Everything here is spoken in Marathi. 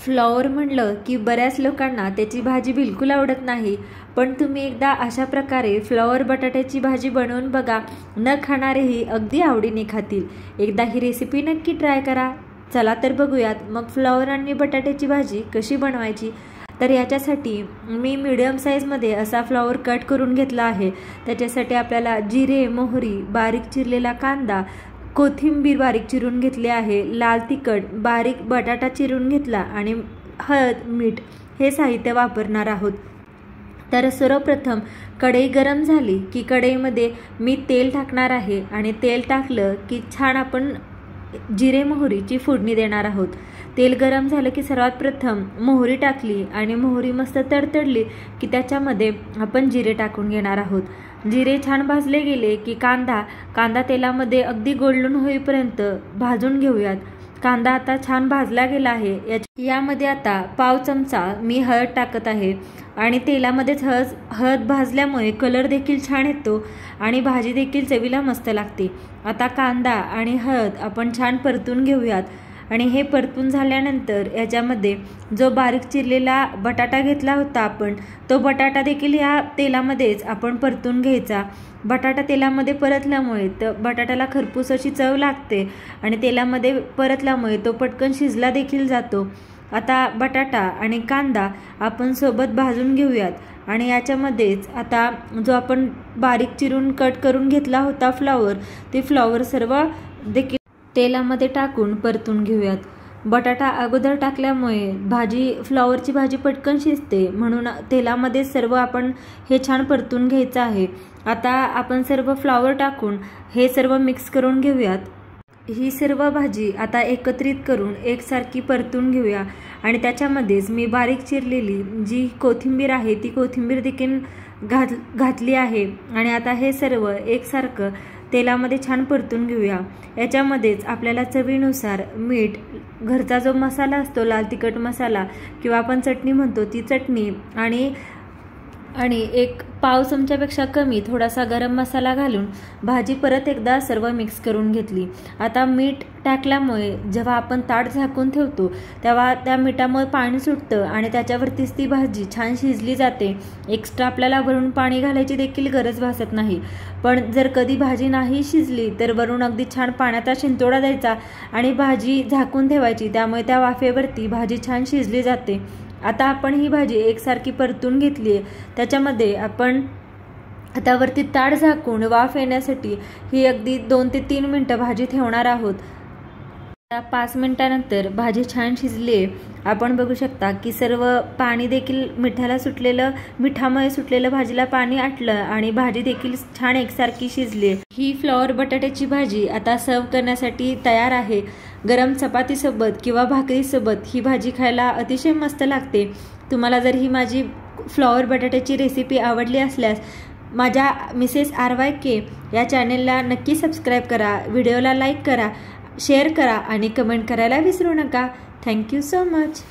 फ्लॉवर म्हणलं की बऱ्याच लोकांना त्याची भाजी बिलकुल आवडत नाही, पण तुम्ही एकदा अशा प्रकारे फ्लॉवर बटाट्याची भाजी बनवून बघा, न खाणारेही अगदी आवडीने खातील। एकदा ही रेसिपी नक्की ट्राय करा। चला तर बघूयात मग फ्लॉवर आणि बटाट्याची भाजी कशी बनवायची। तर याच्यासाठी मी मीडियम साईजमध्ये असा फ्लॉवर कट करून घेतला आहे। त्याच्यासाठी आपल्याला जिरे, मोहरी, बारीक चिरलेला कांदा, कोथिंबीर बारीक चिरून घेतली आहे, लाल तिखट, बारीक बटाटा चिरून घेतला आणि हळद, मीठ हे साहित्य वापरणार आहोत। तर सर्वप्रथम कढई गरम झाली की कढईमध्ये मी तेल टाकणार आहे आणि तेल टाकलं की छान आपण जिरे मोहरीची फोडणी देणार आहोत। तेल गरम झालं की सर्वात प्रथम मोहरी टाकली आणि मोहरी मस्त तडतडली की त्याच्यामध्ये आपण जिरे टाकून घेणार आहोत। जिरे छान भाजले गेले की कांदा तेलामध्ये अगदी गोल्डन होईपर्यंत भाजून घेऊयात। कांदा आता छान भाजला गेला आहे। यामध्ये आता पाव चमचा मी हळद टाकत आहे आणि तेलामध्येच हळद भाजल्यामुळे कलर देखील छान येतो आणि भाजी देखील चवीला मस्त लागते। आता कांदा आणि हळद आपण छान परतून घेऊयात आणि हे परतून झाल्यानंतर याच्यामध्ये जो बारीक चिरलेला बटाटा घेतला होता आपण, तो बटाटा देखील या तेलामध्येच आपण परतून घ्यायचा। बटाटा तेलामध्ये परतल्यामुळे बटाट्याला खरपूस अशी चव लागते आणि तेलामध्ये परतल्यामुळे तो पटकन शिजला देखील जातो। आता बटाटा आणि कांदा आपण सोबत भाजून घेऊयात आणि याच्यामध्येच आता जो आपण बारीक चिरून कट करून घेतला होता फ्लॉवर, ते फ्लॉवर सर्व देखील तेलामध्ये टाकून परतून घेऊयात। बटाटा अगोदर टाकल्यामुळे फ्लॉवरची भाजी पटकन शिजते, म्हणून तेलामध्ये सर्व आपण हे छान परतून घ्यायचं आहे। आता आपण सर्व फ्लॉवर टाकून हे सर्व मिक्स करून घेऊयात। ही सर्व भाजी आता एकत्रित करून एकसारखी परतून घेऊया आणि त्याच्यामध्येच मी बारीक चिरलेली जी कोथिंबीर आहे ती कोथिंबीर देखील घातली आहे आणि आता हे सर्व एकसारखं तेलामध्ये छान परतून घेऊया। याच्यामध्येच आपल्याला चवीनुसार मीठ, घरचा जो मसाला असतो लाल तिखट मसाला किंवा आपण चटणी म्हणतो ती चटणी आणि एक पाव चमच्यापेक्षा कमी थोडासा गरम मसाला घालून भाजी परत एकदा सर्व मिक्स करून घेतली। आता मीठ टाकल्यामुळे जेव्हा आपण ताट झाकून ठेवतो तेव्हा त्या मिठामुळे पाणी सुटतं आणि त्याच्यावरतीच ती भाजी छान शिजली जाते। एक्स्ट्रा आपल्याला वरून पाणी घालायची देखील गरज भासत नाही। पण जर कधी भाजी नाही शिजली तर वरून अगदी छान पाण्याचा शिंतोडा द्यायचा आणि भाजी झाकून ठेवायची, त्यामुळे त्या वाफेवरती भाजी छान शिजली जाते। आता आपण ही भाजी एकसारखी परतून घेतली आहे। त्याच्यामध्ये आपण आता वरती ताट झाकून वाफ येण्यासाठी ही अगदी 2 ते 3 मिनिटं भाजी ठेवणार आहोत। 5 मिनिटानंतर भाजी छान शिजली आहे। आपण बघू शकता की सर्व पाणी देखील मिठामुळे सुटलेलं भाजीला पाणी आटलं आणि भाजी देखील छान एकसारखी शिजली आहे। ही फ्लॉवर बटाट्याची भाजी आता सर्व करण्यासाठी तयार आहे। गरम चपातीसोबत किंवा भाकरीसोबत ही भाजी खायला अतिशय मस्त लागते। तुम्हाला जर ही माझी फ्लॉवर बटाट्याची रेसिपी आवडली असल्यास माझ्या मिसेस RYK या चॅनेलला नक्की सबस्क्राईब करा, व्हिडिओला लाईक करा, शेअर करा आणि कमेंट करायला विसरू नका। Thank you so much.